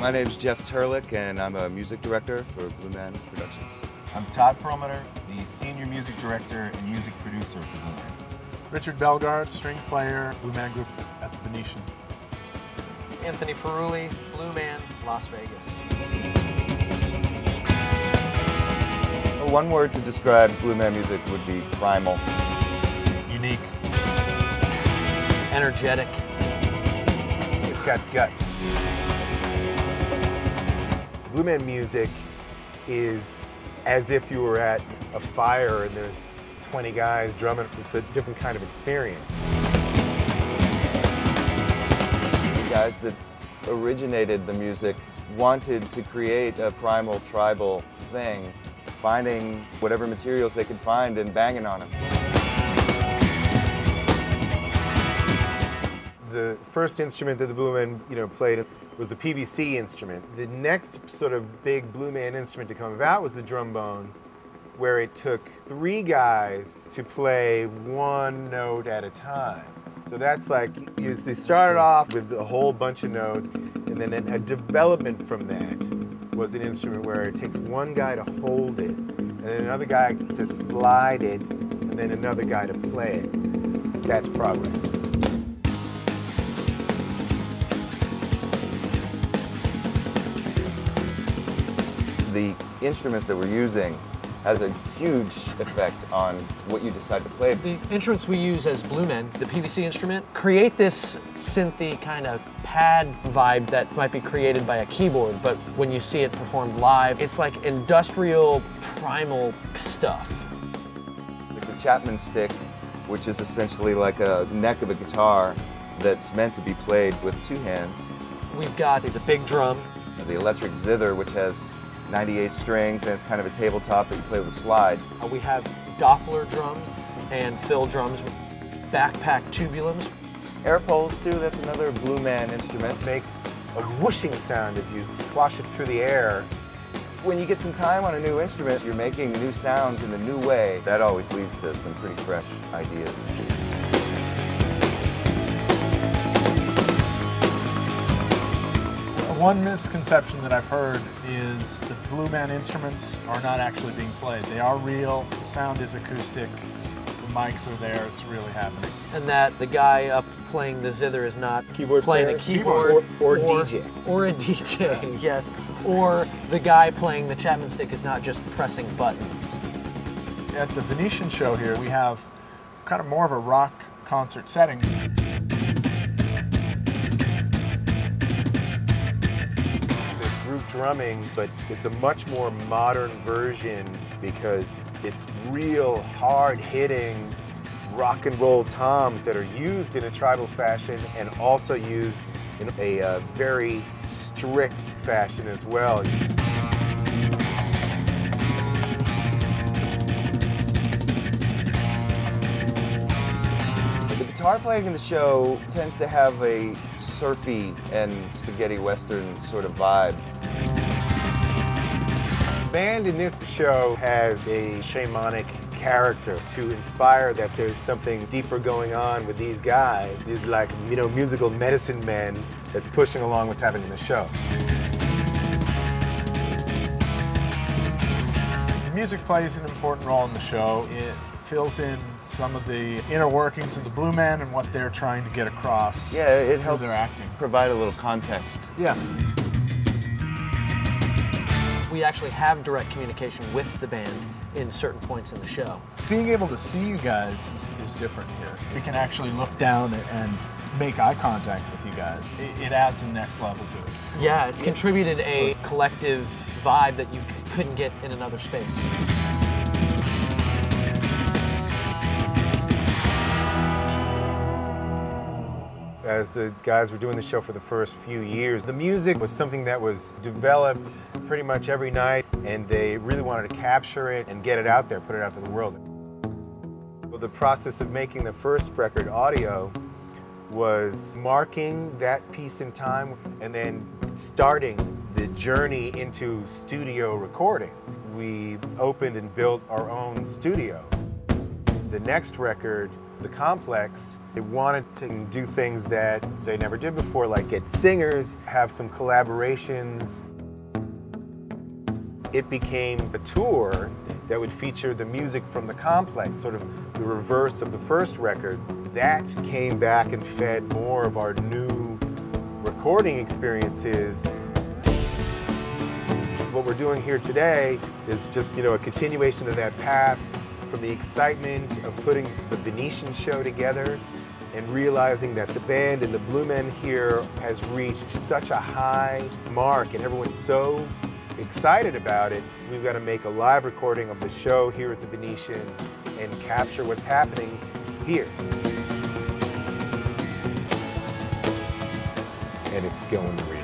My name's Jeff Turlick, and I'm a music director for Blue Man Productions. I'm Todd Perlmutter, the senior music director and music producer for Blue Man. Richard Belgard, string player, Blue Man Group at the Venetian. Anthony Perulli, Blue Man, Las Vegas. One word to describe Blue Man music would be primal. Unique. Energetic. It's got guts. Blue Man music is as if you were at a fire and there's 20 guys drumming. It's a different kind of experience. The guys that originated the music wanted to create a primal, tribal thing, finding whatever materials they could find and banging on them. The first instrument that the Blue Man, played was the PVC instrument. The next sort of big Blue Man instrument to come about was the trombone, where it took 3 guys to play one note at a time. So that's like, you started off with a whole bunch of notes, and then a development from that was an instrument where it takes one guy to hold it, and then another guy to slide it, and then another guy to play it. That's progress. The instruments that we're using has a huge effect on what you decide to play. The instruments we use as Blue Men, the PVC instrument, create this synthy kind of pad vibe that might be created by a keyboard, but when you see it performed live, it's like industrial, primal stuff. Like the Chapman stick, which is essentially like a neck of a guitar that's meant to be played with 2 hands. We've got the big drum. The electric zither, which has 98 strings, and it's kind of a tabletop that you play with a slide. We have Doppler drums and fill drums, backpack tubulums. Air poles too, that's another Blue Man instrument. It makes a whooshing sound as you swash it through the air. When you get some time on a new instrument, you're making new sounds in a new way. That always leads to some pretty fresh ideas. One misconception that I've heard is that Blue Man instruments are not actually being played. They are real, the sound is acoustic, the mics are there, it's really happening. And that the guy up playing the zither is not Keyboard playing player? a keyboard Or DJ. Or a DJ, yes. Or the guy playing the Chapman stick is not just pressing buttons. At the Venetian show here, we have kind of more of a rock concert setting. Group drumming, but it's a much more modern version because it's real hard-hitting rock and roll toms that are used in a tribal fashion and also used in a very strict fashion as well. The guitar playing in the show tends to have a surfy and spaghetti western sort of vibe. The band in this show has a shamanic character to inspire that there's something deeper going on with these guys. It's like, musical medicine men that's pushing along what's happening in the show. The music plays an important role in the show. It fills in some of the inner workings of the Blue Man and what they're trying to get across. Yeah, it through helps their acting. provide a little context. Yeah. We actually have direct communication with the band in certain points in the show. Being able to see you guys is different here. We can actually look down and make eye contact with you guys. It adds a next level to it. It's cool. Yeah, it's contributed a collective vibe that you couldn't get in another space. As the guys were doing the show for the first few years, the music was something that was developed pretty much every night, and they really wanted to capture it and get it out there, put it out to the world. Well, the process of making the first record, Audio, was marking that piece in time and then starting the journey into studio recording. We opened and built our own studio. The next record the Complex, they wanted to do things that they never did before, like get singers, have some collaborations. It became a tour that would feature the music from the Complex, sort of the reverse of the first record. That came back and fed more of our new recording experiences. What we're doing here today is just, a continuation of that path, from the excitement of putting the Venetian show together and realizing that the band and the Blue Men here has reached such a high mark and everyone's so excited about it. We've got to make a live recording of the show here at the Venetian and capture what's happening here. And it's going real.